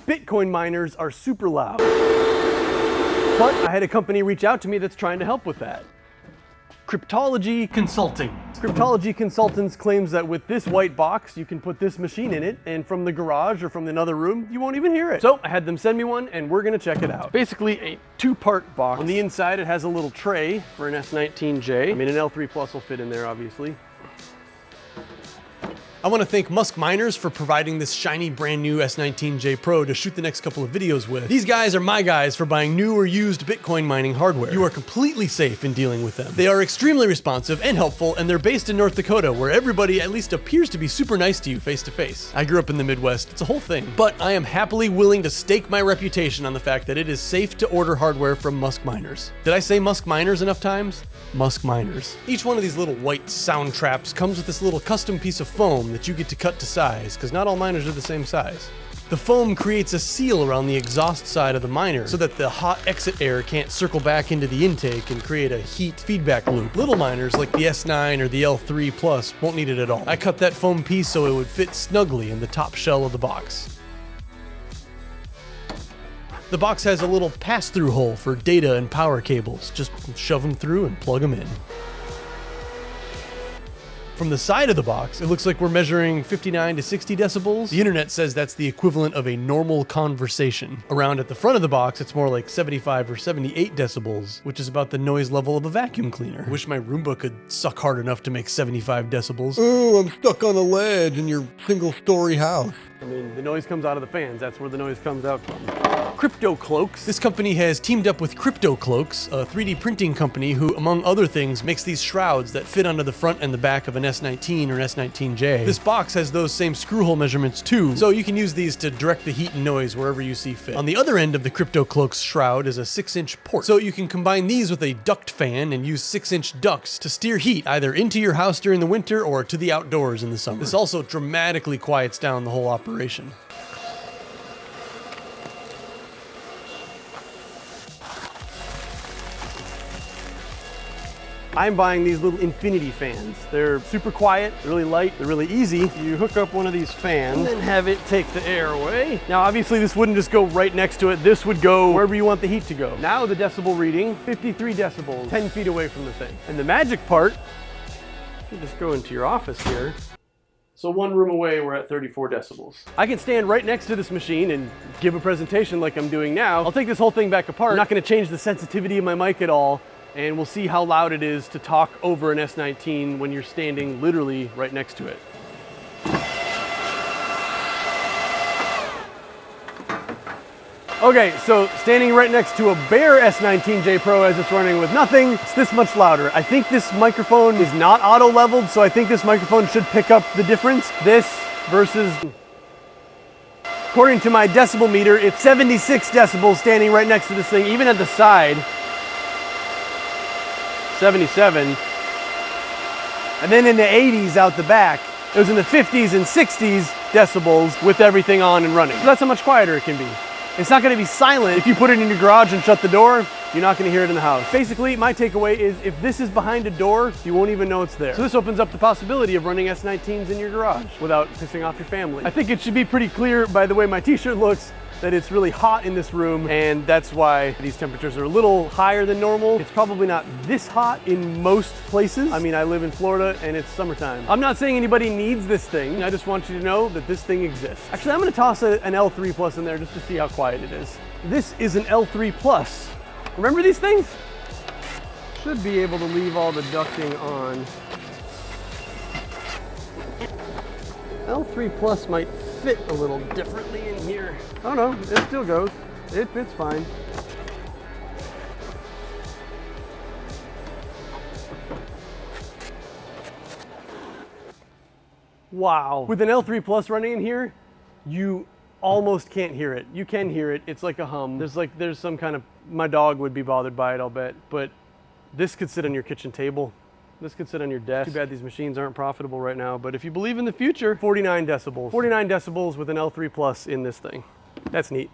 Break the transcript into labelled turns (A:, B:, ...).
A: Bitcoin miners are super loud. But I had a company reach out to me that's trying to help with that. Cryptology Consulting. Cryptology Consultants claims that with this white box, you can put this machine in it, and from the garage or from another room, you won't even hear it. So I had them send me one, and we're gonna check it out. Basically a two-part box. On the inside, it has a little tray for an S19J. I mean, an L3 Plus will fit in there, obviously. I want to thank Musk Miners for providing this shiny brand new S19J Pro to shoot the next couple of videos with. These guys are my guys for buying new or used Bitcoin mining hardware. You are completely safe in dealing with them. They are extremely responsive and helpful, and they're based in North Dakota, where everybody at least appears to be super nice to you face to face. I grew up in the Midwest, it's a whole thing. But I am happily willing to stake my reputation on the fact that it is safe to order hardware from Musk Miners. Did I say Musk Miners enough times? Musk Miners. Each one of these little white sound traps comes with this little custom piece of foam that you get to cut to size, because not all miners are the same size. The foam creates a seal around the exhaust side of the miner so that the hot exit air can't circle back into the intake and create a heat feedback loop. Little miners like the S9 or the L3 Plus won't need it at all. I cut that foam piece so it would fit snugly in the top shell of the box. The box has a little pass-through hole for data and power cables. Just shove them through and plug them in. From the side of the box, it looks like we're measuring 59 to 60 decibels. The internet says that's the equivalent of a normal conversation. Around at the front of the box, it's more like 75 or 78 decibels, which is about the noise level of a vacuum cleaner. I wish my Roomba could suck hard enough to make 75 decibels.
B: Ooh, I'm stuck on a ledge in your single-story house.
A: I mean, the noise comes out of the fans. That's where the noise comes out from. Crypto Cloaks. This company has teamed up with Crypto Cloaks, a 3D printing company who, among other things, makes these shrouds that fit onto the front and the back of an S19 or an S19J. This box has those same screw hole measurements too, so you can use these to direct the heat and noise wherever you see fit. On the other end of the Crypto Cloaks shroud is a 6-inch port, so you can combine these with a duct fan and use 6-inch ducts to steer heat either into your house during the winter or to the outdoors in the summer. This also dramatically quiets down the whole operation. I'm buying these little infinity fans. They're super quiet, they're really light, they're really easy. You hook up one of these fans and then have it take the air away. Now obviously this wouldn't just go right next to it, this would go wherever you want the heat to go. Now the decibel reading, 53 decibels, 10 feet away from the thing. And the magic part, you just go into your office here. So one room away, we're at 34 decibels. I can stand right next to this machine and give a presentation like I'm doing now. I'll take this whole thing back apart. I'm not gonna change the sensitivity of my mic at all, and we'll see how loud it is to talk over an S19 when you're standing literally right next to it. Okay, so standing right next to a bare S19J Pro as it's running with nothing, it's this much louder. I think this microphone is not auto leveled, so I think this microphone should pick up the difference. This versus, according to my decibel meter, it's 76 decibels standing right next to this thing, even at the side. 77. And then in the 80s out the back, it was in the 50s and 60s decibels with everything on and running. So that's how much quieter it can be. It's not gonna be silent. If you put it in your garage and shut the door, you're not gonna hear it in the house. Basically, my takeaway is if this is behind a door, you won't even know it's there. So this opens up the possibility of running S19s in your garage without pissing off your family. I think it should be pretty clear by the way my t-shirt looks that it's really hot in this room, and that's why these temperatures are a little higher than normal. It's probably not this hot in most places. I mean, I live in Florida and it's summertime. I'm not saying anybody needs this thing. I just want you to know that this thing exists. Actually, I'm gonna toss an L3 Plus in there just to see how quiet it is. This is an L3 Plus. Remember these things? Should be able to leave all the ducting on. L3 Plus might fit a little differently in here. Oh no, it still goes. It fits fine. Wow. With an L3 Plus running in here, you almost can't hear it. You can hear it. It's like a hum. There's some kind of, my dog would be bothered by it, I'll bet. But this could sit on your kitchen table. This could sit on your desk. Too bad these machines aren't profitable right now, but if you believe in the future, 49 decibels. 49 decibels with an L3 Plus in this thing. That's neat.